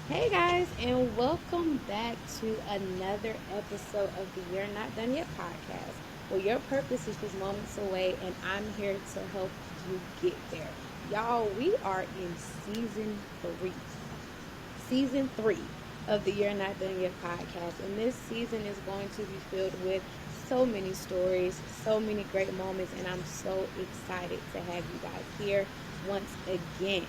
Hey guys, and welcome back to another episode of the You're Not Done Yet podcast. Well, your purpose is just moments away, and I'm here to help you get there. Y'all, we are in three, season three of the You're Not Done Yet podcast, and this season is going to be filled with so many stories, so many great moments, and I'm so excited to have you guys here once again.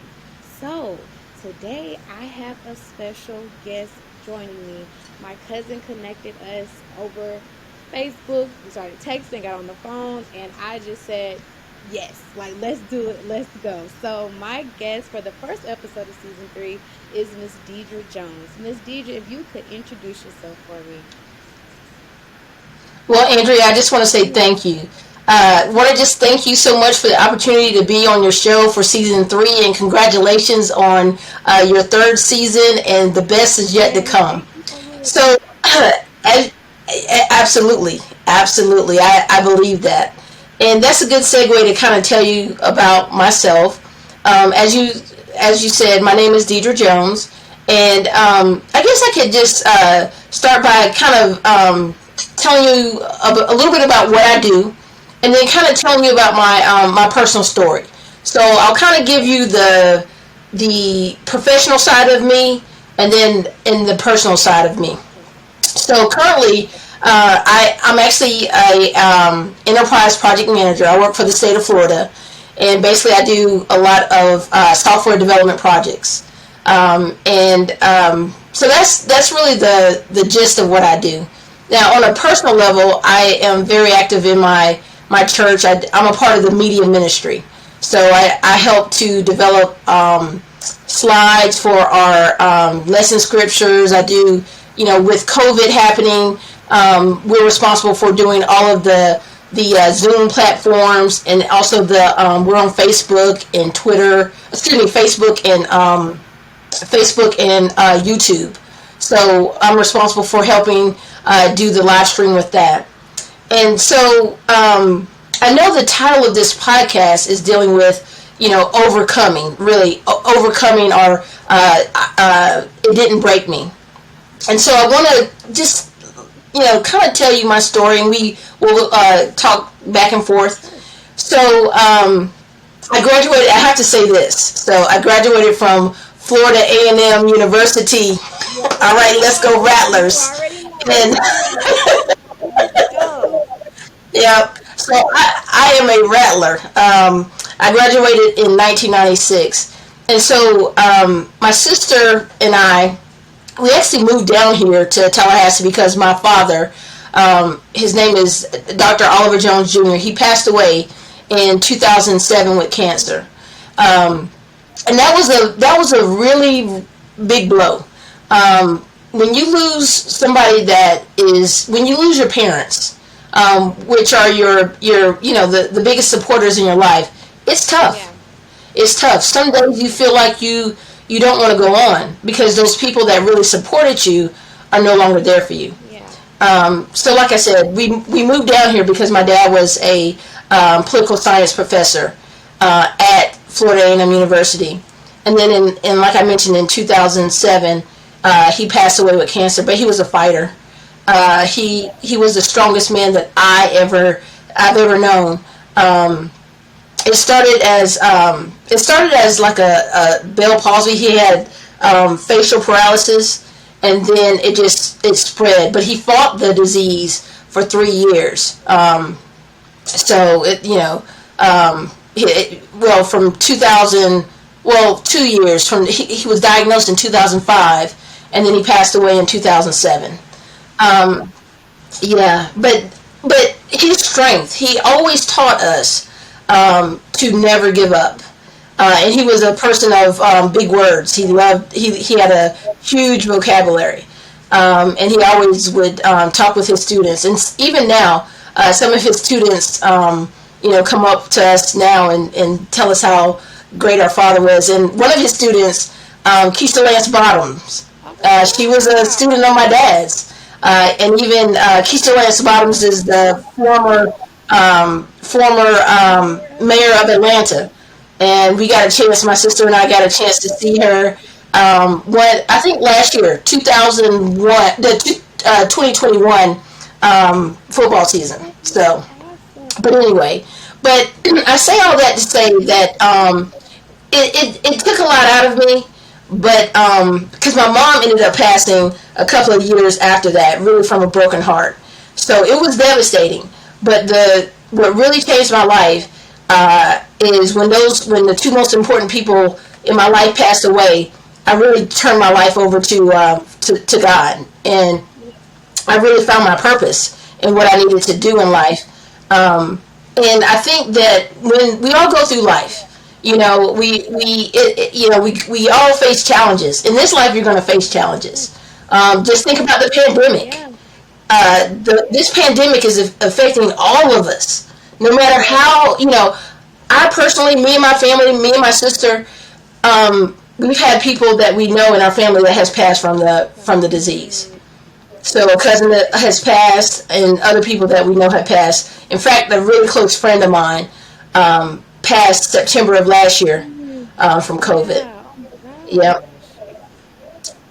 So, today I have a special guest joining me. My cousin connected us over Facebook. We started texting, got on the phone, and I just said, yes, like let's do it, let's go. So, my guest for the first episode of season three is Miss Deidra Jones. Miss Deidra, if you could introduce yourself for me. Well, Andrea, I just want to say thank you. Want to just thank you so much for the opportunity to be on your show for season three, and congratulations on your third season, and the best is yet to Yes, come. thank you so much. So, as, absolutely, absolutely, I believe that, and that's a good segue to kind of tell you about myself. As you said, my name is Deidra Jones, and I guess I could just start by kind of telling you a little bit about what I do, and then kind of telling you about my personal story. So I'll kind of give you the professional side of me, and then in the personal side of me. So currently, I'm actually a enterprise project manager. I work for the state of Florida, and basically I do a lot of software development projects. So that's really the gist of what I do. Now, on a personal level, I am very active in my church. I'm a part of the media ministry, so I help to develop slides for our lesson scriptures. I do, with COVID happening, we're responsible for doing all of the Zoom platforms, and also we're on Facebook and Twitter. Excuse me, Facebook and YouTube. So I'm responsible for helping do the live stream with that. And so I know the title of this podcast is dealing with, overcoming, really overcoming our it didn't break me. And so I want to just, kind of tell you my story, and we will talk back and forth. So I graduated. I have to say this. So I graduated from Florida A&M University. All right, let's Yes, go you Rattlers. already know. And Let's go. Let's go. yeah, so I am a Rattler. I graduated in 1996, and so my sister and I, we actually moved down here to Tallahassee because my father, his name is Dr. Oliver Jones Jr. He passed away in 2007 with cancer, and that was a really big blow. When you lose somebody when you lose your parents, which are your the biggest supporters in your life, it's tough. Yeah. It's tough. Some days you feel like you don't want to go on because those people that really supported you are no longer there for you. Yeah. So like I said, we moved down here because my dad was a political science professor at Florida A&M University, and then in like I mentioned in 2007, he passed away with cancer. But he was a fighter. He was the strongest man that I've ever known. It started as like a Bell palsy. He had facial paralysis, and then it spread. But he fought the disease for 3 years. So well, from 2000, well, 2 years from he was diagnosed in 2005, and then he passed away in 2007. Um, yeah, but his strength, he always taught us to never give up. And he was a person of big words. He had a huge vocabulary, and he always would talk with his students. And even now, some of his students, come up to us now and tell us how great our father was. And one of his students, Keisha Lance Bottoms, Okay. she was a Wow. student of my dad's. And even Keisha Lance Bottoms is the former mayor of Atlanta, and we got a chance. My sister and I got a chance to see her When I think last year, 2001, the 2021 football season. That is So, but awesome. anyway, but I say all that to say that it took a lot out of me, but because my mom ended up passing a couple of years after that, really from a broken heart. So it was devastating. But the what really changed my life is when the two most important people in my life passed away. I really turned my life over to God, and I really found my purpose in what I needed to do in life. And I think that when we all go through life, we all face challenges. In this life, you're going to face challenges. Just think about the pandemic. Yeah. This pandemic is affecting all of us, no matter how. I personally, me and my family, me and my sister, we've had people that we know in our family that has passed from the disease. Mm, So a cousin that has passed, and other people that we know have passed. In fact, a really close friend of mine passed September of last year mm, from COVID. yeah. Oh my Yep. gosh.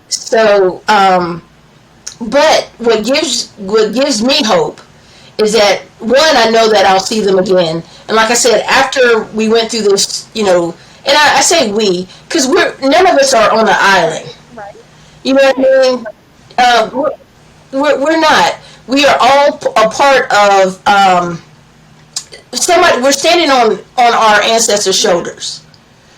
So, but what gives me hope is that one, I know that I'll see them again, and like I said, after we went through this, and I say we because we're none of us are on an island. Right. You know what I Right. mean? We're not. We are all a part of somebody. We're standing on our ancestors' Yeah. shoulders.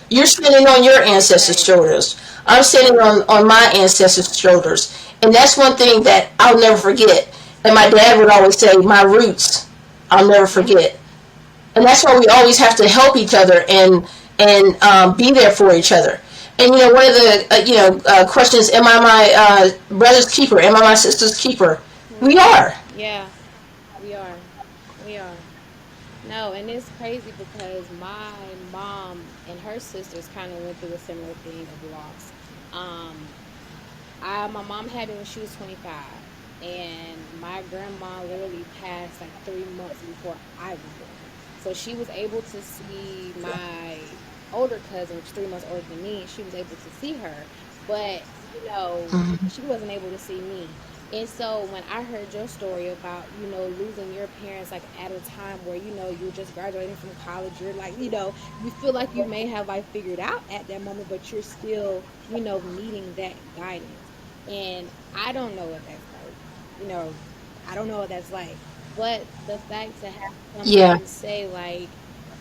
You're standing on your ancestors' Right. shoulders. I'm standing on my ancestors' shoulders. And that's one thing that I'll never forget. And my dad would always say, my roots, I'll never Yeah. forget. And that's why we always have to help each other and be there for each other. And one of the questions: Am I my brother's keeper? Am I my sister's keeper? We Hmm. are. Yeah. We are. We are. No, and it's crazy because my mom and her sisters kind of went through a similar thing of loss. Um, my mom had me when she was 25, and my grandma literally passed like 3 months before I was born. So she was able to see my older cousin, which is 3 months older than me. She was able to see her, but she wasn't able to see me. And so when I heard your story about, losing your parents like at a time where, you're just graduating from college, you're like, you feel like you may have like figured out at that moment, but you're still, needing that guidance. And I don't know what that's like. You know, I don't know what that's like. But the fact to have Yeah. somebody say like,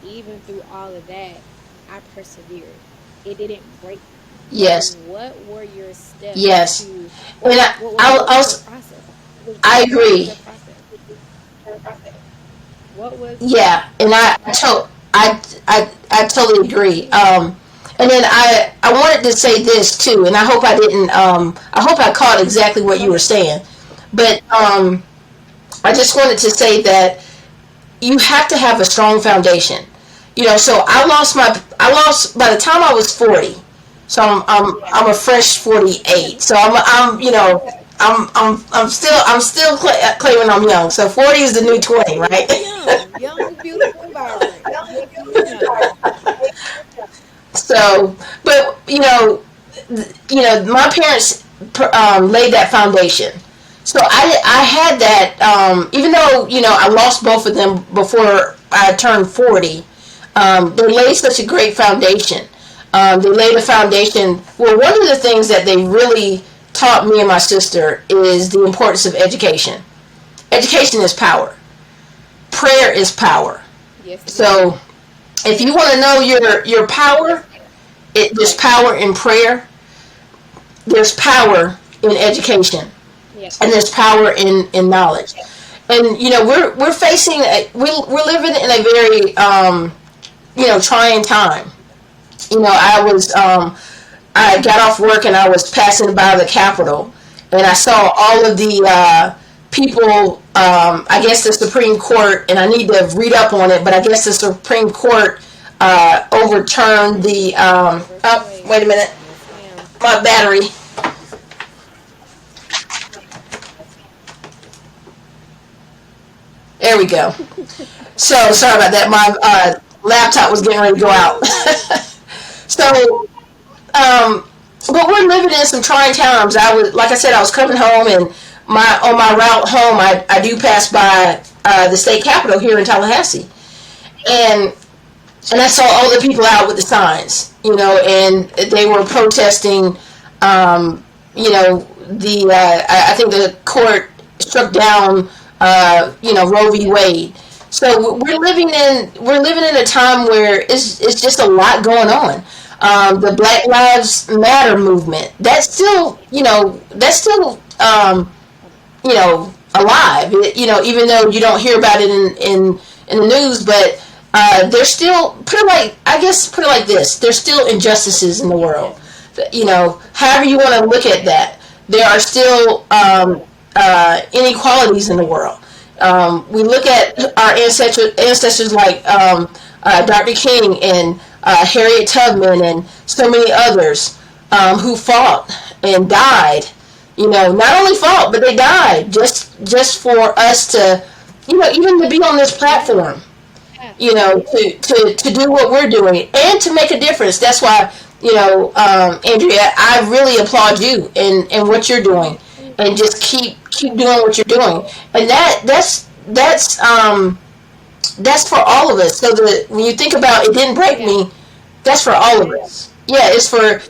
even through all of that, I persevered. It didn't break me. So Yes. what were your steps Yes. to And what was your process? I What was agree. your process? What was Yeah, and I totally agree. yeah. And then I wanted to say this too, and I hope I didn't. I hope I caught exactly what Go you were ahead. saying, but I just wanted to say that you have to have a strong foundation. So I lost by the time I was 40. So I'm a fresh 48. So I'm still claiming I'm young. So 40 is the new 20, You're right? still young. Young, beautiful, and vibrant. You're still young. So, but my parents laid that foundation. So I had that. Even though I lost both of them before I turned 40, they laid such a great foundation. They laid a foundation. Well, one of the things that they really taught me and my sister is the importance of education. Education is power. Prayer is power. Yes, it is. So if you want to know your power, there's power in prayer. There's power in education, Yeah. and there's power in knowledge. And we're facing we're living in a very trying time. I got off work and I was passing by the Capitol, and I saw all of the people. I guess the Supreme Court, and I need to read up on it, but I guess the Supreme Court overturned the. Roe versus Oh, Wade. wait a minute, Yes, ma'am. my battery. There we go. So sorry about that. My laptop was getting ready to go No, out. you're good. So um, but we're living in some trying times. Like I said, I was coming home, and on my route home, I do pass by the state capitol here in Tallahassee, and I saw all the people out with the signs, and they were protesting. Um, the I think the court struck down, Roe v. Wade. So we're living in a time where it's just a lot going on. The Black Lives Matter movement, that's still alive. Even though you don't hear about it in the news, but there's still, put it like this: there's still injustices in the world. However you want to look at that, there are still inequalities in the world. We look at our ancestors like Dr. King and Harriet Tubman and so many others who fought and died. Not only fought, but they died just for us to, even to be on this platform. To do what we're doing and to make a difference. That's why, Andrea, I really applaud you and what you're doing, and just keep doing what you're doing. And that's for all of us. So that when you think about it didn't break me, that's for all of us. Yeah, it's for,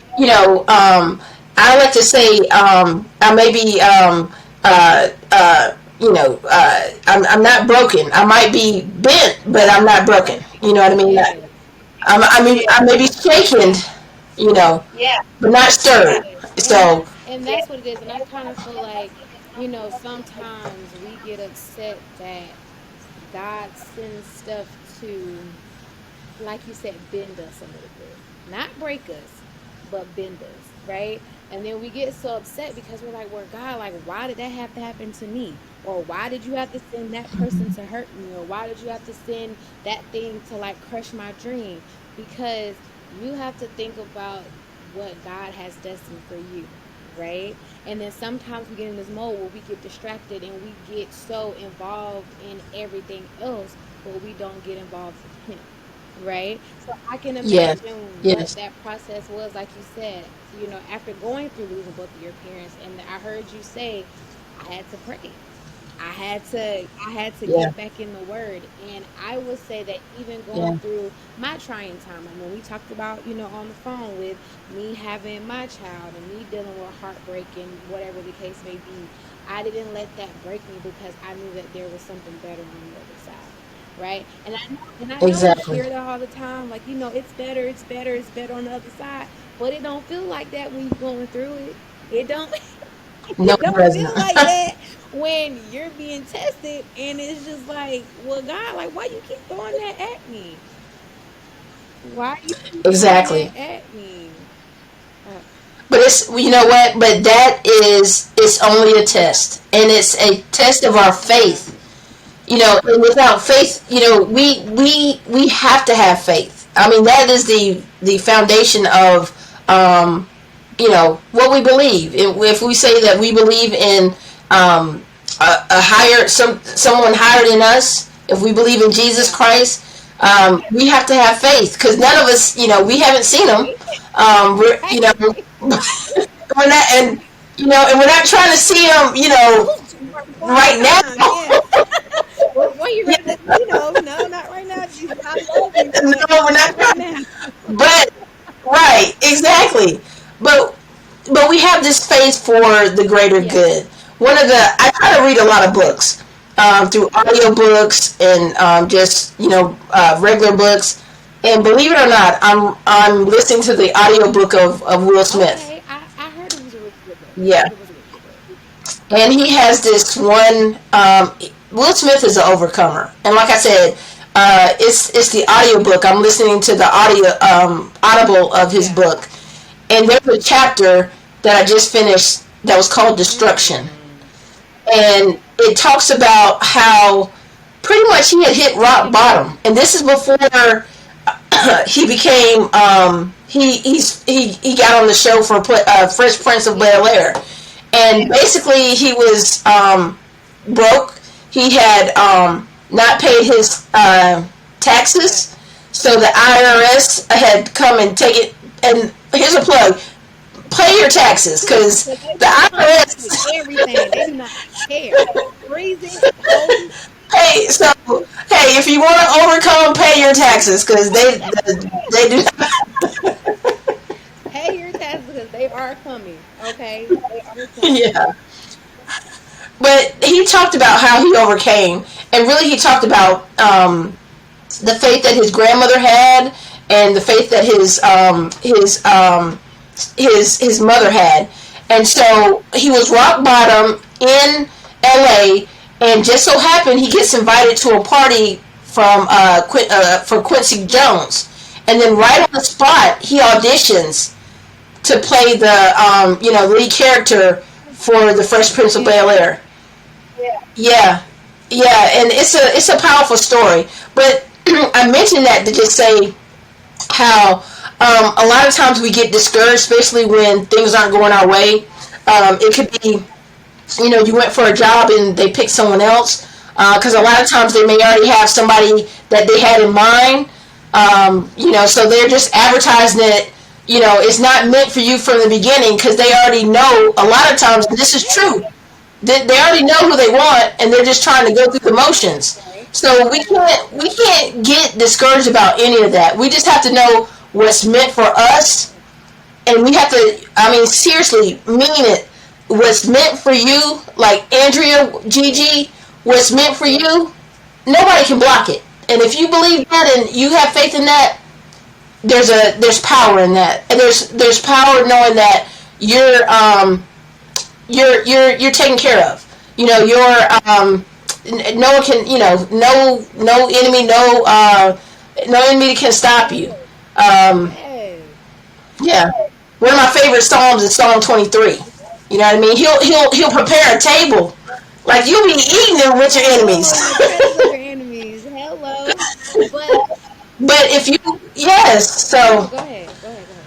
I like to say, I may be, I'm not broken. I might be bent, but I'm not broken. You know what I mean? I may be shaken, but not stirred. So, And that's what it is. And I kind of feel like, sometimes we get upset that God sends stuff to, like you said, bend us a little bit. Not break us, but bend us, right? And then we get so upset because we're like, well, God, like, why did that have to happen to me? Or why did you have to send that person to hurt me? Or why did you have to send that thing to, like, crush my dream? Because you have to think about what God has destined for you, right? And then sometimes we get in this mode where we get distracted and we get so involved in everything else, but we don't get involved with Him, right? So I can yes, imagine what yes, that process was, like you said, after going through losing both of your parents. And I heard you say, I had to pray. I had to yeah, get back in the word. And I would say that even going yeah, through my trying time, and when we talked about, on the phone with me having my child and me dealing with heartbreak and whatever the case may be, I didn't let that break me because I knew that there was something better on the other side. Right. And I know we exactly. hear that all the time, like, it's better on the other side. But it don't feel like that when you're going through it. It don't No, it it don't doesn't. feel like that when you're being tested, and it's just like, well, God, like, why you keep throwing that at me? Why you keep throwing Exactly. that at me? Uh, But you know what? But that is, it's only a test, and it's a test of our yeah, faith. And without faith, we have to have faith. I mean, that is the foundation of, what we believe. If we say that we believe in a higher, someone higher than us, if we believe in Jesus yeah, Christ, we have to have faith, because none of us, we haven't seen him. We're, right. we're not, and we're not trying to see him, One right time, now. yeah. Before you ready to, no, not right now, Jesus. I love you, but No, we're not right not. now. But right, exactly. But we have this faith for the greater Yeah. good. I try to read a lot of books, through audiobooks and just regular books. And believe it or not, I'm listening to the audiobook of Will Smith. Okay. I heard it was a really good book. I Yeah, heard it was a really good book. and he has this one. Will Smith is an overcomer, and like I said, it's the audiobook. I'm listening to the audible of his Yeah. book, and there's a chapter that I just finished that was called Destruction, Mm. and it talks about how pretty much he had hit rock bottom, and this is before he became he got on the show for Fresh Prince of Yeah. Bel Air, and basically he was broke. He had not paid his Yeah. taxes, so the IRS had come and take it. And here's a plug: pay your taxes because Because they the will come back with IRS. everything. They do not care. Freezing, cold, Hey, so hey, if you want to overcome, pay your taxes because they do. pay your taxes because they are coming. Okay, they are coming. Yeah. But he talked about how he overcame, and really he talked about the faith that his grandmother had, and the faith that his mother had, and so he was rock bottom in L.A. And just so happened he gets invited to a party from for Quincy Jones, and then right on the spot he auditions to play the lead character for the Fresh Prince of Bel Air. Yeah, yeah, and it's a powerful story. But I mentioned that to just say how a lot of times we get discouraged, especially when things aren't going our way. It could be, you went for a job and they picked someone else because a lot of times they may already have somebody that they had in mind. So they're just advertising it. It's not meant for you from the beginning because they already know. A lot of times, this is true. They already know who they want, and they're just trying to go through the motions. Okay. So we can't get discouraged about any of that. We just have to know what's meant for us, and we have to. I mean, seriously, mean it. What's meant for you, like Andrea, Gigi, what's meant for you, nobody can block it. And if you believe that and you have faith in that, there's power in that, and there's power knowing that you're taken care of. You're no one can, no enemy, no enemy can stop you. Um, Yes. yeah, one of my favorite psalms is Psalm 23. You know what I mean? He'll prepare a table, like you'll be eating them with your enemies. Oh, in the presence of your enemies. Hello. But But if you, yes, no, so go ahead. Go ahead. Go ahead.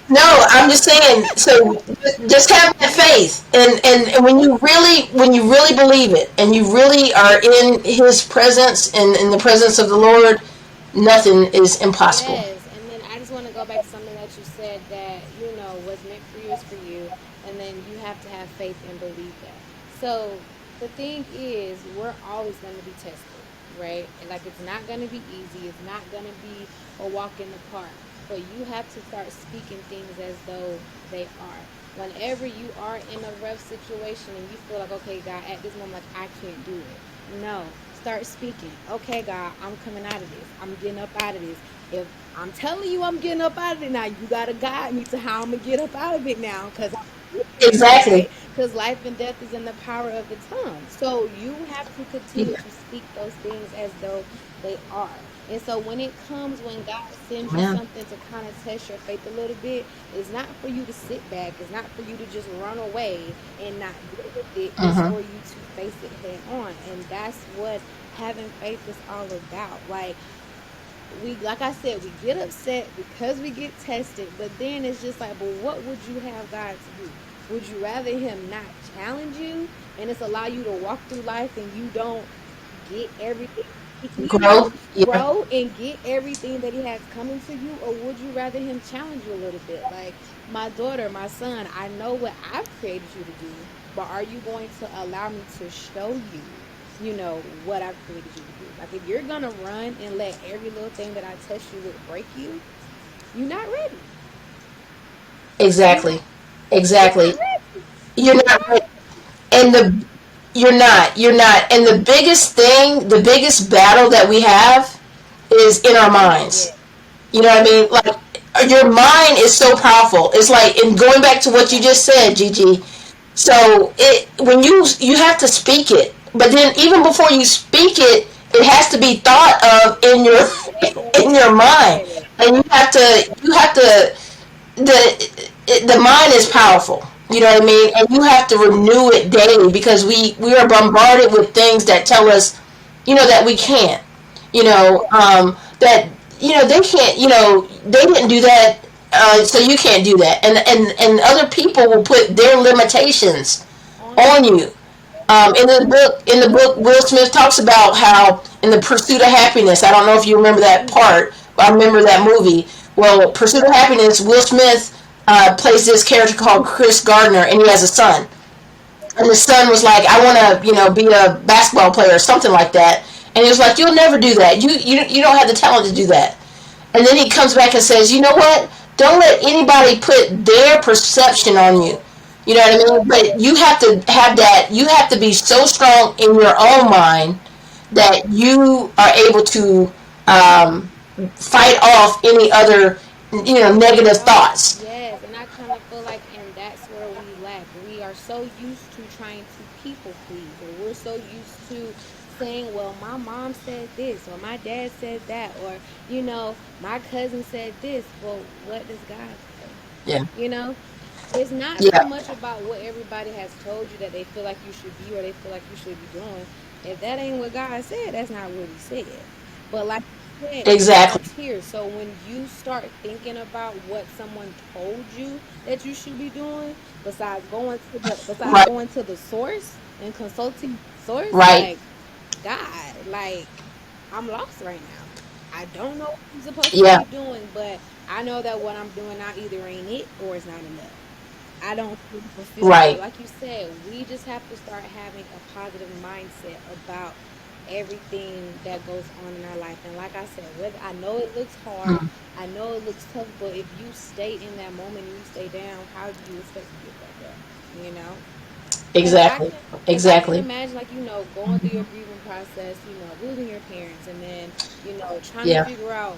no, I'm just saying. So just have that faith, and when you really believe it, and you really are in His presence and in the presence of the Lord, nothing is impossible. Yes, and then I just want to go back to something that you said that what's meant for you is for you, and then you have to have faith and believe that. So the thing is, we're always going to be tested, right? And like it's not going to be easy. It's not going to be a walk in the park. But you have to start speaking things as though they are. Whenever you are in a rough situation and you feel like, okay, God, at this moment, like I can't do it. No, start speaking. Okay, God, I'm coming out of this. I'm getting up out of this. If I'm telling you I'm getting up out of it now, you gotta guide me to how I'm gonna get up out of it now, because Exactly. right? Because life and death is in the power of the tongue. So you have to continue Yeah. to speak those things as though they are. And so when it comes, when God sends you Amen. something to kind of test your faith a little bit, it's not for you to sit back. It's not for you to just run away and not deal with it. It's Mm-hmm. for you to face it head on. And that's what having faith is all about. Like I said, we get upset because we get tested, but then it's just like, but what would you have God to do? Would you rather Him not challenge you and it's allow you to walk through life and you don't get everything, Grow. Yeah. grow and get everything that He has coming to you, or would you rather Him challenge you a little bit? Like my daughter, my son, I know what I've created you to do, but are you going to allow me to show you? What I've created you to do. Like if you're gonna run and let every little thing that I test you with break you, you're not ready. You're Exactly. not. You're Exactly. not ready. You're You're not not. right. And you're not. And the biggest battle that we have is in our Yeah. minds. You know what I mean? Like your mind is so powerful. It's like, and going back to what you just said, Gigi. So when you have to speak it, but then even before you speak it, it has to be thought of in your in your mind, Yes. and you have to the mind is powerful. You know what I mean? And you have to renew it daily because we are bombarded with things that tell us, that we can't. That they can't. They didn't do that, so you can't do that. And other people will put their limitations On on you. you. In the book, Will Smith talks about how in the Pursuit of Happiness. I don't know if you remember that Mm-hmm. part. But I remember that movie. Well, Pursuit of Happiness. Will Smith plays this character called Chris Gardner, and he has a son. And the son was like, I want to, be a basketball player or something like that. And he was like, you'll never do that. You don't have the talent to do that. And then he comes back and says, you know what? Don't let anybody put their perception on you. You know what I mean? But you have to have that. You have to be so strong in your own mind that you are able to fight off any other, negative thoughts. Yes, and I kind of feel like, and that's where we lack. We are so used to trying to people please, or we're so used to saying, well, my mom said this, or my dad said that, or, my cousin said this. Well, what does God Yeah. say? It's not so Yeah. much about what everybody has told you that they feel like you should be or they feel like you should be doing. If that ain't what God said, that's not what He said. But like you said, it Exactly. starts here. So when you start thinking about what someone told you that you should be doing, besides Right. going to the source and consulting the source, Right. like God, like I'm lost right now. I don't know what I'm supposed to Yeah. be doing, but I know that what I'm doing now either ain't it or it's not enough. I don't feel fulfilled. So, Right. like you said, we just have to start having a positive mindset about everything that goes on in our life. And like I said, whether I know it looks hard, Mm. I know it looks tough, but if you stay in that moment and you stay down, how do you expect to get back up? Because Exactly. I can Exactly. imagine, like, going through your grieving process, losing your parents, and then, trying to Yeah. figure out,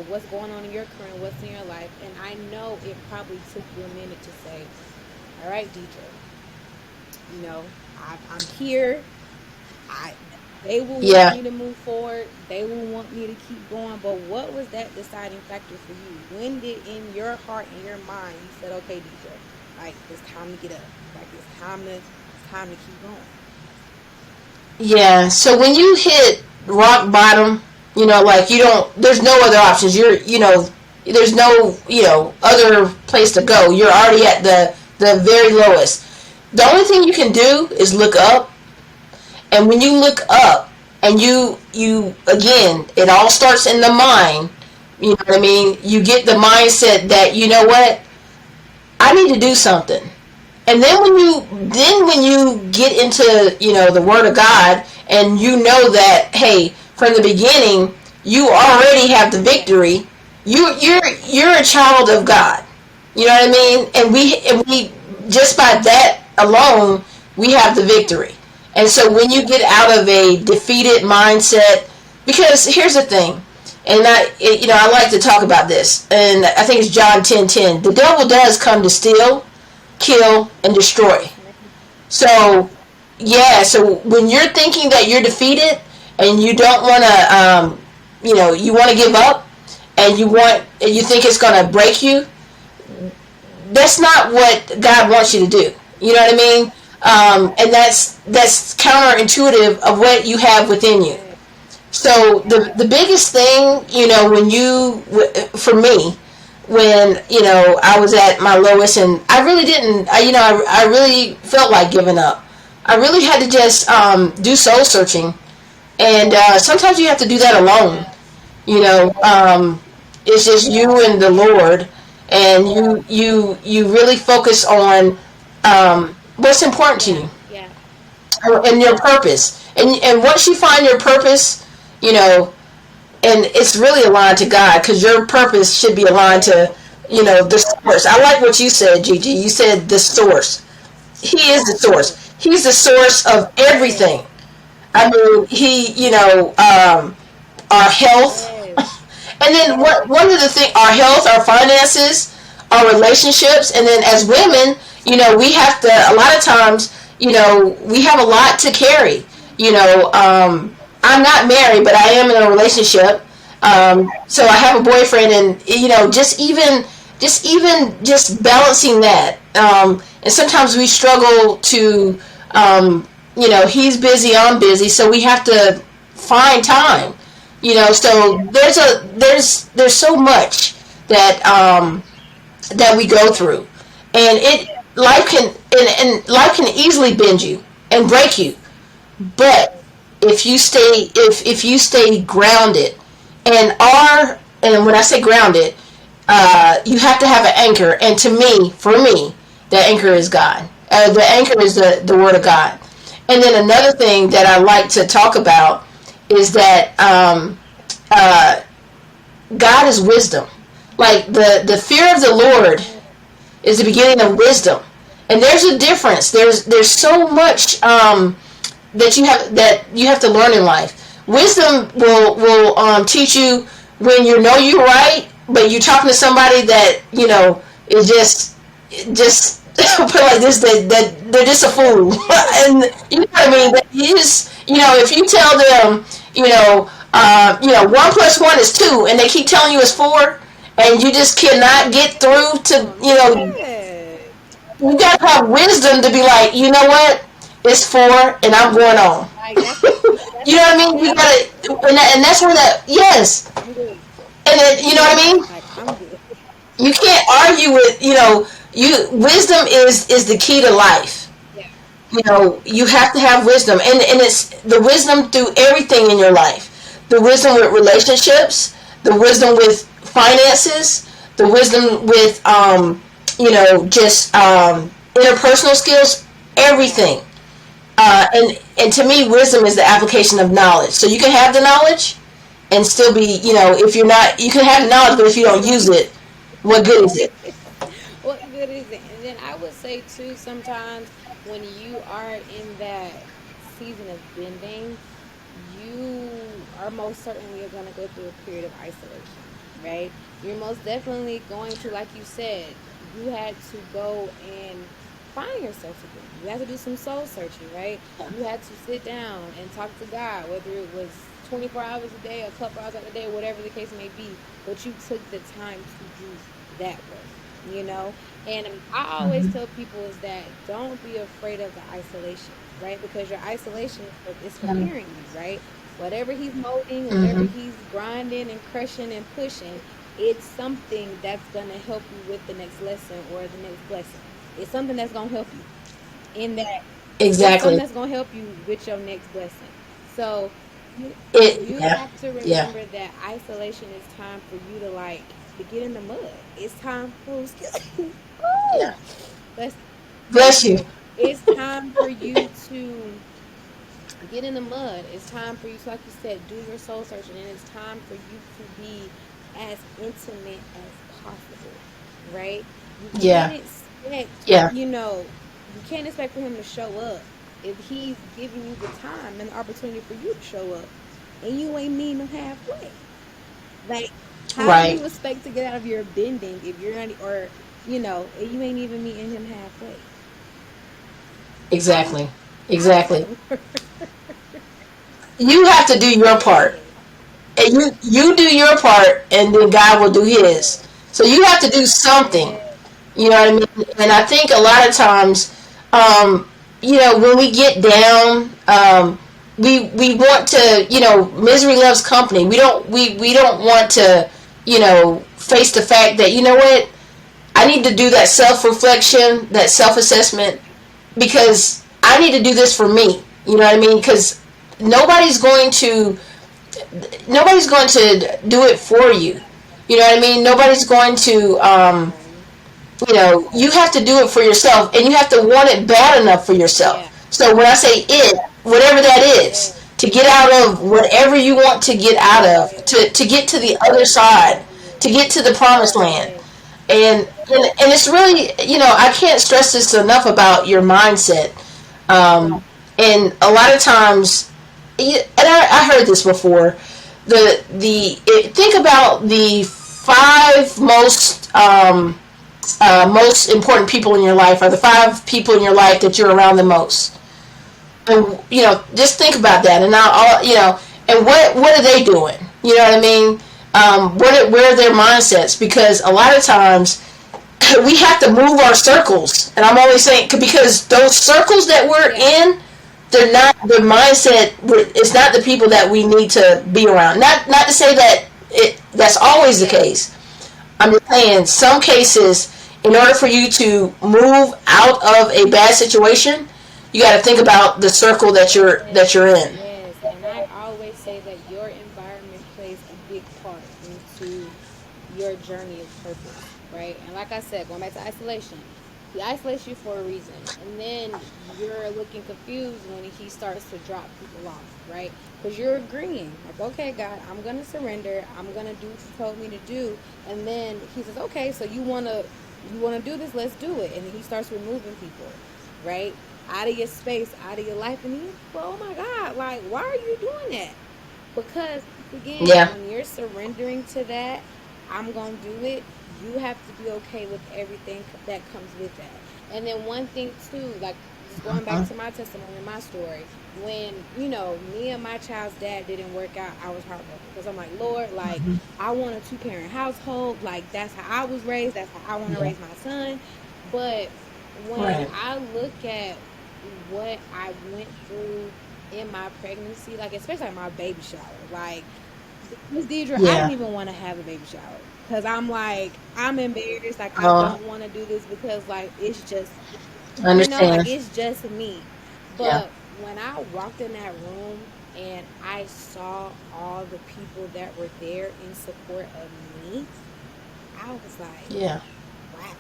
what's going on in your career and what's in your life. And I know it probably took you a minute to say, all right, Deidra, I'm here. I They will want Yeah. me to move forward. They will want me to keep going. But what was that deciding factor for you? When did, in your heart and your mind, you said, "Okay, Deidra, like it's time to get up. Like it's time to keep going." Yeah. So when you hit rock bottom, like you don't, there's no other options. There's no, other place to go. You're already at the very lowest. The only thing you can do is look up. And when you look up and you again, it all starts in the mind. You know what I mean? You get the mindset that, you know what? I need to do something. And then when you get into, the word of God, and you know that, hey, from the beginning you already have the Yeah. victory. You're a child of God. You know what I mean? And we just by that alone, we have the victory. And so when you get out of a defeated mindset, because here's the thing, and I like to talk about this, and I think it's John 10:10. The devil does come to steal, kill, and destroy. Yes, man. So, yeah, so when you're thinking that you're defeated and you don't want to, you want to give up, and you think it's going to break you, that's not what God wants you to do. You know what I mean? And that's counterintuitive of what you have within you. Yeah. So the biggest thing, for me, when I was at my lowest, and I really didn't, I really felt like giving up. I really had to just do soul searching, and sometimes you have to do that alone. It's just you and the Lord, and you really focus on what's important to Yeah. you Yeah. and your purpose. And once you find your purpose, you know, and it's really aligned to God, because your purpose should be aligned Yes. to, the source. I like what you said, Gigi. You said the source. He is the source. Source. He's the source of everything. Yes. I mean, our health, Yes. and then one of the things, our health, our finances, our relationships, and then as women, we have to, a lot of times, we have a lot to carry. I'm not married, but I am in a relationship. So I have a boyfriend, and just balancing that. And sometimes we struggle to, he's busy, I'm busy, so we have to find time. So there's so much that we go through, and it life can and life can easily bend you and break you. But if you stay grounded, and when I say grounded, you have to have an anchor. And to me, for me, the anchor is God. The anchor is the Word of God. And then another thing that I like to talk about is that God is wisdom. Like the fear of the Lord is the beginning of wisdom. And there's a difference. There's so much that you have to learn in life. Wisdom will teach you when you know you're right, but you're talking to somebody that is just put it like this, that they're just a fool. And you know what I mean. That you just, if you tell them, 1 plus 1 is 2, and they keep telling you it's 4, and you just cannot get through to, Oh man. you gotta have wisdom to be like, you know what, it's 4, and I'm going on. Like that's You know what I mean? You gotta, and that's where that, yes, I'm good. and then, you know what I mean. Like I'm good. You can't argue with, wisdom is the key to life. Yeah. You have to have wisdom, and it's the wisdom through everything in your life. The wisdom with relationships, the wisdom with finances, the wisdom with just interpersonal skills, everything. And to me, wisdom is the application of knowledge. So you can have the knowledge and still be, if you're not, you can have the knowledge, but if you don't use it, what good is it? What good is it? And then I would say too, sometimes when you are in that season of bending, you are most certainly going to go through a period of isolation, right? You're most definitely going to, like you said, you had to go and find yourself again. You had to do some soul searching, right? You had to sit down and talk to God, whether it was 24 hours a day, a couple hours a day, whatever the case may be. But you took the time to do that work. And I always tell people is that don't be afraid of the isolation, right? Because your isolation is preparing you, right? Whatever he's molding, whatever Mm-hmm. he's grinding and crushing and pushing, it's something that's gonna help you with the next lesson or the next blessing. It's something that's gonna help you in that. It's something Exactly. that's gonna help you with your next blessing. So you, you Yeah, have to yeah, remember that isolation is time for you to to get in the mud. It's time for yeah. Ooh, bless, Bless thank you. you. It's time for you to get in the mud. It's time for you to, like you said, do your soul searching, and it's time for you to be as intimate as possible, right? You can't Yeah, expect, yeah. you can't expect for him to show up if he's giving you the time and the opportunity for you to show up, and you ain't meeting him halfway. Like, how do Right. you expect to get out of your bending if you're not, or you ain't even meeting him halfway? How Exactly. how does Exactly. that work? You have to do your part. Yes. And you do your part, and then God will do His. So you have to do something. Yes. You know what I mean? And I think a lot of times, when we get down, we want to, misery loves company. We don't want to, face the fact that, you know what, I need to do that self reflection, that self assessment, because I need to do this for me. You know what I mean? Because nobody's going to nobody's going to do it for you. You know what I mean? Nobody's going to Nobody. you have to do it for yourself, and you have to want it bad enough for Yeah. yourself. So when I say it, whatever that is, Yes. to get out of whatever you want to get out of, Yes. to get to the other side, to get to the promised land. Yes. And it's really, I can't stress this enough about your mindset. And a lot of times, and I heard this before, think about the 5 most important people in your life, or the 5 people in your life that you're around the most. And just think about that. And now, and what are they doing? You know what I mean? Where are their mindsets? Because a lot of times we have to move our circles. And I'm always saying, because those circles that we're Yeah. in, they're not the mindset. It's not the people that we need to be around. Not to say that that's always the Yeah. case. I'm just saying, some cases, in order for you to move out of a bad situation, you got to think about the circle that you're Yes. in. Yes. And I always say that your environment plays a big part into your journey of purpose. right? And like I said, going back to isolation, he isolates you for a reason. And then you're looking confused when he starts to drop people off, right? Because you're agreeing, like, okay, God, I'm going to surrender. I'm going to do what you told me to do. And then he says, okay, so you want to do this, let's do it. And then he starts removing people, right? Out of your space, out of your life. And he's, well, oh my God, like, why are you doing that? Because again, Yeah. when you're surrendering to that, I'm gonna do it. You have to be okay with everything that comes with that. And then one thing too, like just going back Uh-huh. to my testimony and my story, when me and my child's dad didn't work out, I was heartbroken because I'm like, Lord, like I want a two-parent household. Like that's how I was raised. That's how I want to Yeah. raise my son. But when Right. I look at what I went through in my pregnancy, like especially like my baby shower, like Miss Deidra, I didn't Yeah. even want to have a baby shower because I'm like I'm embarrassed, like I Uh, don't want to do this because like it's just I like understand. it's just me. Yeah. But when I walked in that room and I saw all the people that were there in support of me, I was like, Yeah. wow,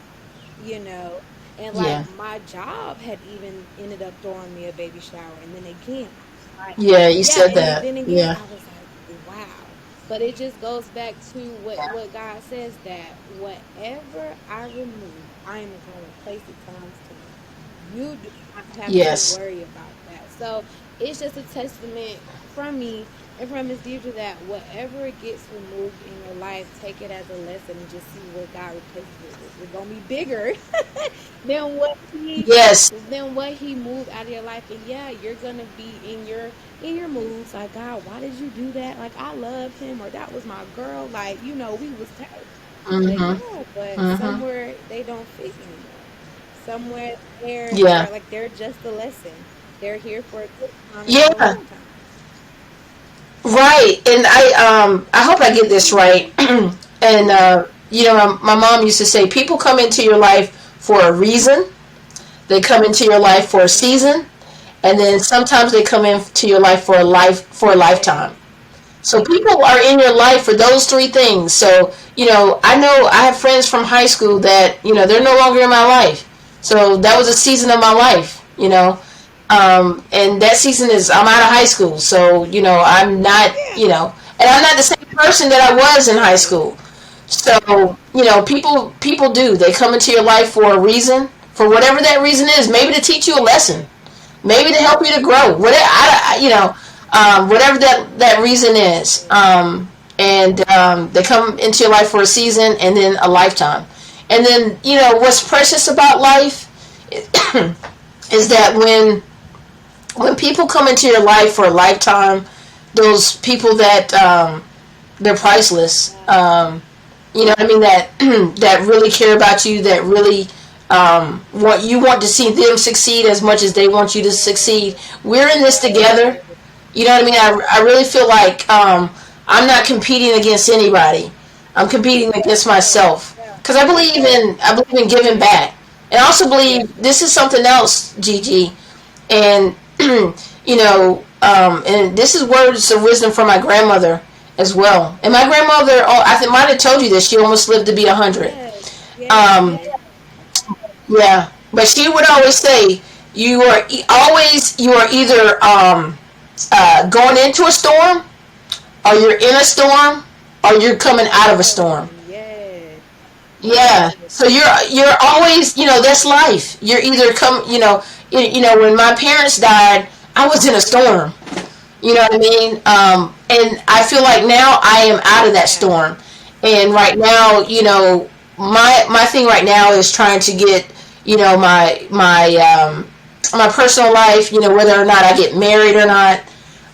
you know. And like Yeah. my job had even ended up throwing me a baby shower, and then again, like Yeah. You yeah, said and that. then again, Yeah. I was like, wow. But it just goes back to what God says that whatever I remove, I am going to replace it times 10. You do not have to Yes. worry about that. So it's just a testament from me and from Miss Deidre that whatever gets removed in your life, take it as a lesson and just see what God replaces it with. It's gonna be bigger than Yes. what he moved out of your life. And yeah, you're gonna be in your moods like, God, why did you do that? Like I love him, or that was my girl. Like we was tight. But Mm-hmm. yeah, but Mm-hmm. somewhere they don't fit anymore. Somewhere they're Yeah. like they're just a lesson. They're here for a good time and not a Yeah. long time. Right. And I hope I get this right. And my mom used to say people come into your life for a reason. They come into your life for a season, and then sometimes they come into your life for a lifetime. So people are in your life for those three things. So, I know I have friends from high school that, they're no longer in my life. So that was a season of my life. And that season is, I'm out of high school. So, I'm not, Yeah. and I'm not the same person that I was in high Right. school. So, people do. They come into your life for a reason, for whatever that reason is. Maybe to teach you a lesson, maybe to help you to grow. Whatever whatever that reason is. And they come into your life for a season and then a lifetime. And then what's precious about life is that when people come into your life for a lifetime, those people that they're priceless. Yeah. You know what I mean? That that really care about you. That really want to see them succeed as much as they want you to succeed. We're in this together. You know what I mean? I really feel like I'm not competing against anybody. I'm competing against Yeah. myself because I believe in giving back, and I also Yeah. believe this is something else, Gigi, and and this is words of wisdom from my grandmother as well. And my grandmother, oh, I think might have told you this. She almost lived to be 100. Yes. Yes. Um, yeah, but she would always say, you are either going into a storm, or you're in a storm, or you're coming out of a storm. Yes. Yeah. Yes. So you're always, that's life. You're either when my parents died, I was in a storm. You know what I mean? And I feel like now I am out of that Yeah. storm. And right now, my thing right now is trying to get, my personal life, whether or not I get married or not,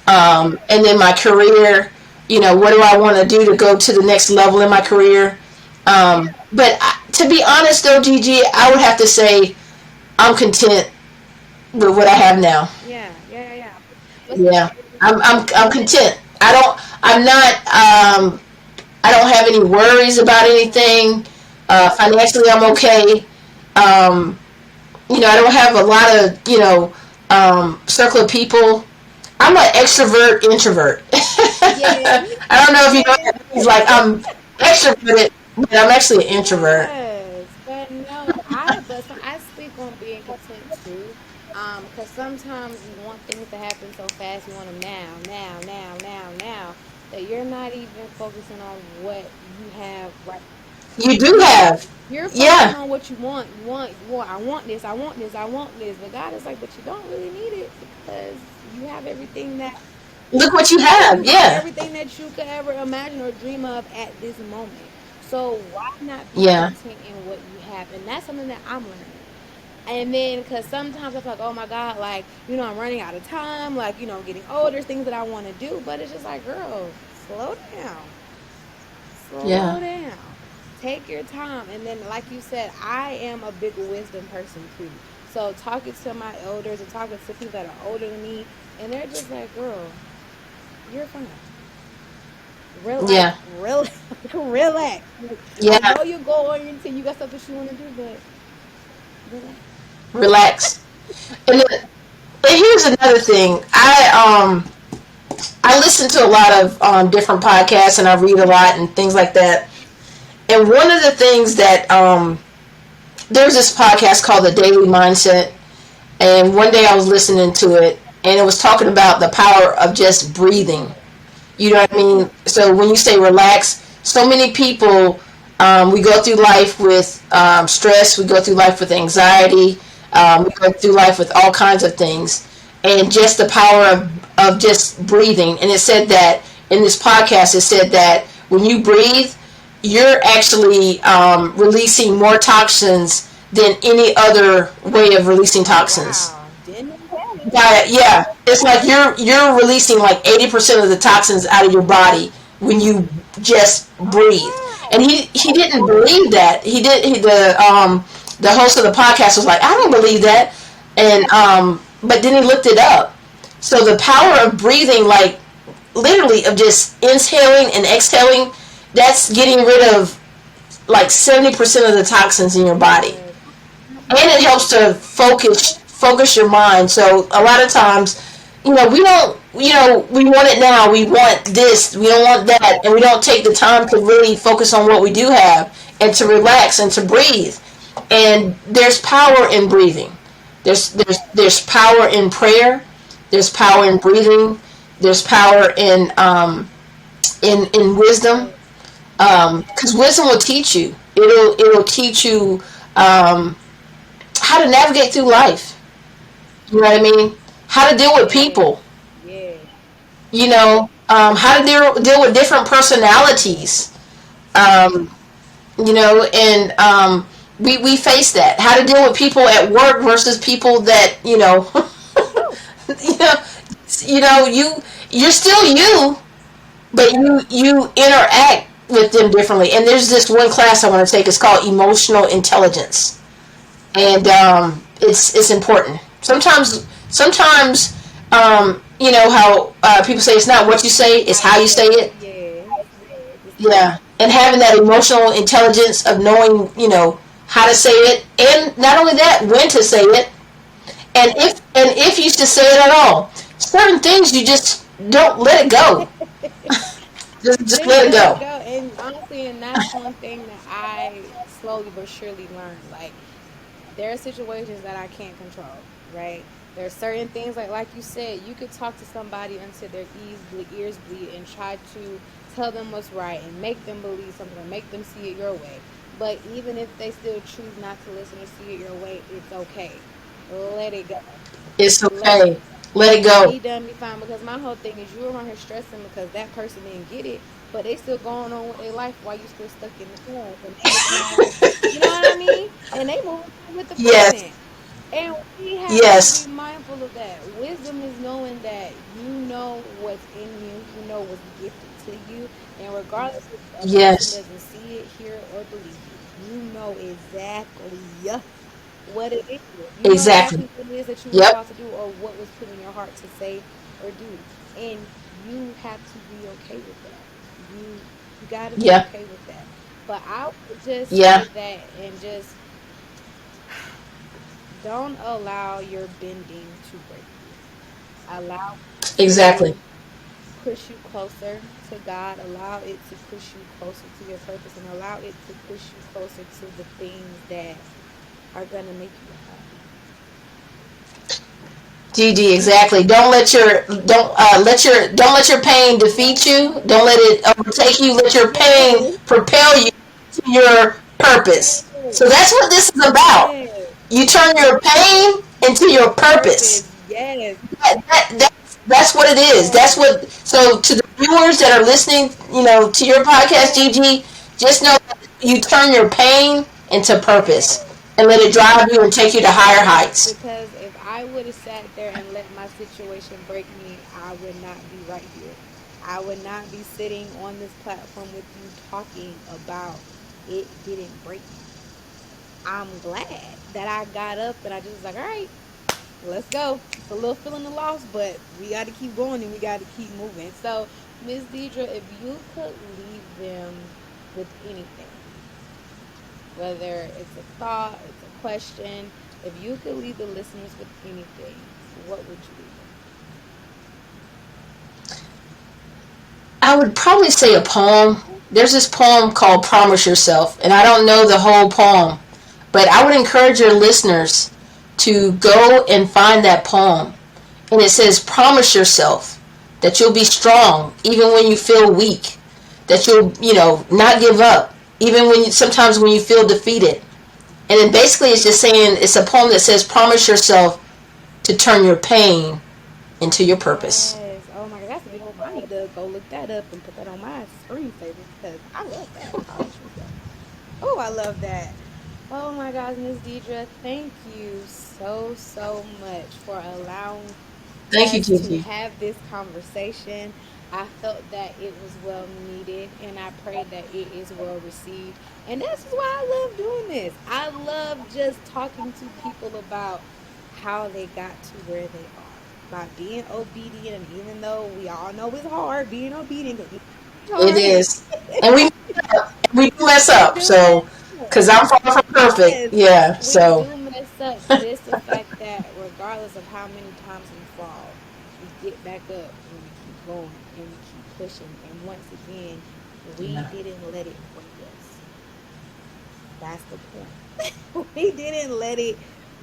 and then my career, what do I want to do to go to the next level in my career? But to be honest, though, Gigi, I would have to say I'm content with what I have now. Yeah. Yeah. Yeah. But Yeah, I'm content. I'm not. I don't have any worries about anything. Financially, I'm okay. Um, I don't have a lot of circle of people. I'm an extrovert introvert. yeah. I don't know if you know what that means. Like I'm extroverted, but I'm actually an introvert. Yeah. content too. Because sometimes you want things to happen so fast, you want them now, now, now, now, now, that you're not even focusing on what you have right. You do Yeah, have. you're focusing Yeah. on what you want. You want. I want this. I want this. I want this. But God is like, but you don't really need it because you have everything that Look what you yeah, have. you have Yeah. everything that you could ever imagine or dream of at this moment. So why not be Yeah. content in what you have? And that's something that I'm learning. And then, because sometimes I feel like, oh my God, like, I'm running out of time. Like, I'm getting older, there's things that I want to do. But it's just like, girl, slow down. Yeah. Slow down. Take your time. And then, like you said, I am a big wisdom person too. So, talking to my elders and talking to people that are older than me, and they're just like, girl, you're fine. Like, Yeah. relax. Relax. Like, I Yeah. know you're going until you got stuff that you want to do, but relax. Relax. And here's another thing. I listen to a lot of different podcasts and I read a lot and things like that. And one of the things that there's this podcast called The Daily Mindset, and one day I was listening to it, and it was talking about the power of just breathing. You know what I mean? So when you say relax, so many people, we go through life with stress, we go through life with anxiety, we go through life with all kinds of things. And just the power of just breathing. And it said that in this podcast, it said that when you breathe, you're actually releasing more toxins than any other way of releasing Oh, toxins. wow. Didn't tell me. Yeah, it's like you're releasing like 80% of the toxins out of your body when you just Oh, breathe. And wow. he didn't believe that. The host of the podcast was like, I don't believe that, and but then he looked it up. So the power of breathing, like literally of just inhaling and exhaling, that's getting rid of like 70% of the toxins in your body, Good. and it helps to focus your mind. So a lot of times, we don't, we want it now, we want this, we don't want that, and we don't take the time to really focus on what we do have and to relax and to breathe. And there's power in breathing. There's power in prayer. There's power in breathing. There's power in wisdom, Right. because wisdom will teach you. It'll teach you how to navigate through life. You know what I mean? How to deal with Yes. people. Yes. How to deal with different personalities. Um, and we face that. How to deal with people at work versus people that Whew. you know, you're still you, but you interact with them differently. And there's this one class I want to take. It's called emotional intelligence, and it's important. Sometimes how people say it's not what you say, it's How how you you say say it? it. Yes. Yes. Yeah, and having that emotional intelligence of knowing how to say it, and not only that, when to say it, and if you should say it at all. Certain things you just don't let it go. Just Just let it let it go. go. And honestly, and that's one thing that I slowly but surely learned. Like, there are situations that I can't control, right? There are certain things like you said, you could talk to somebody until their ears bleed and try to tell them what's right and make them believe something or make them see it your way. But even if they still choose not to listen or see it your way, it's okay. Let it go. It's Let okay. Let it go. be done, be fine. Because my whole thing is you around here stressing because that person didn't get it, but they still going on with their life while you still stuck in the past, and they looking all, you know what I mean? And they moving on with the Yes. present. And we have to be Yes. mindful of that. Wisdom is knowing that you know what's in you, you know what's gifted to you, and regardless if a person Yes. doesn't see it, hear it, or believe it, you know exactly what it is. You know Exactly. exactly what it is that you were Yep. called to do or what was put in your heart to say or do. And you have to be okay with that. You got to be Yeah. okay with that. But I would just say Yeah. that and just don't allow your bending to break you. Allow it Exactly. to push you closer to God. Allow it to push you closer to your purpose and allow it to push you closer to the things that are going to make you happy. Gigi, exactly. Don't let your pain defeat you. Don't let it overtake you. Let your pain Yes, propel you to your yes, purpose. So that's what this is about. yes. You turn your pain into your purpose. Purpose, yes, That's what it is. That's yes, what. So to the viewers that are listening, to your podcast, yes, Gigi, just know that you turn your pain into purpose yes. and let it drive you and take you to higher heights. Because if I would have sat there and let my situation break me, I would not be right here. I would not be sitting on this platform with you talking about it didn't break me. I'm glad that I got up and I just was like, all right, let's go. It's a little feeling of loss, but we got to keep going and we got to keep moving. So, Miss Deidra, if you could leave them with anything, whether it's a thought, it's a question, if you could leave the listeners with anything, what would you leave them I would probably say a poem. There's this poem called Promise Yourself, and I don't know the whole poem, but I would encourage your listeners to go and find that poem. And it says, Promise yourself that you'll be strong even when you feel weak, that you'll, not give up, even sometimes when you feel defeated. And then basically it's just saying, it's a poem that says, Promise yourself to turn your pain into your with? purpose. Yes. Oh my God, that's a good poem. I need to go look that up and put that on my screensaver because I love that. Promise yourself. Oh, I love that. Oh my gosh, Miss Deidra, thank you so much for allowing Thank you, us to Gigi. have this conversation. I felt that it was well needed and I pray that it is well received. And this is why I love doing this. I love just talking to people about how they got to where they are by being obedient. And even though we all know it's hard, being obedient can be It hard. is. And we do mess We up, do mess so, up. because I'm far from perfect. Yes, Yeah, we so, do mess up, but it's the fact that regardless of how many times we fall, we get back up and we keep going and we keep pushing. And once again, we yeah. didn't let it break us. That's the point. We didn't let it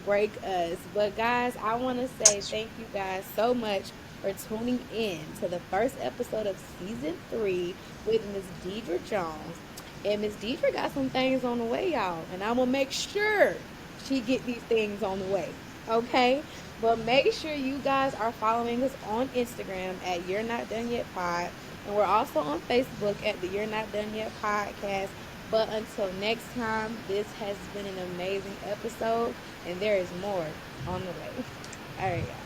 break us. But guys, I want to say thank you guys so much for tuning in to the first episode of season 3 with Miss Deidra Jones. And Miss Deidra got some things on the way, y'all. And I'm gonna make sure she get these things on the way. Okay? But make sure you guys are following us on Instagram at You're Not Done Yet Pod. And we're also on Facebook at the You're Not Done Yet Podcast. But until next time, this has been an amazing episode, and there is more on the way. All right, y'all.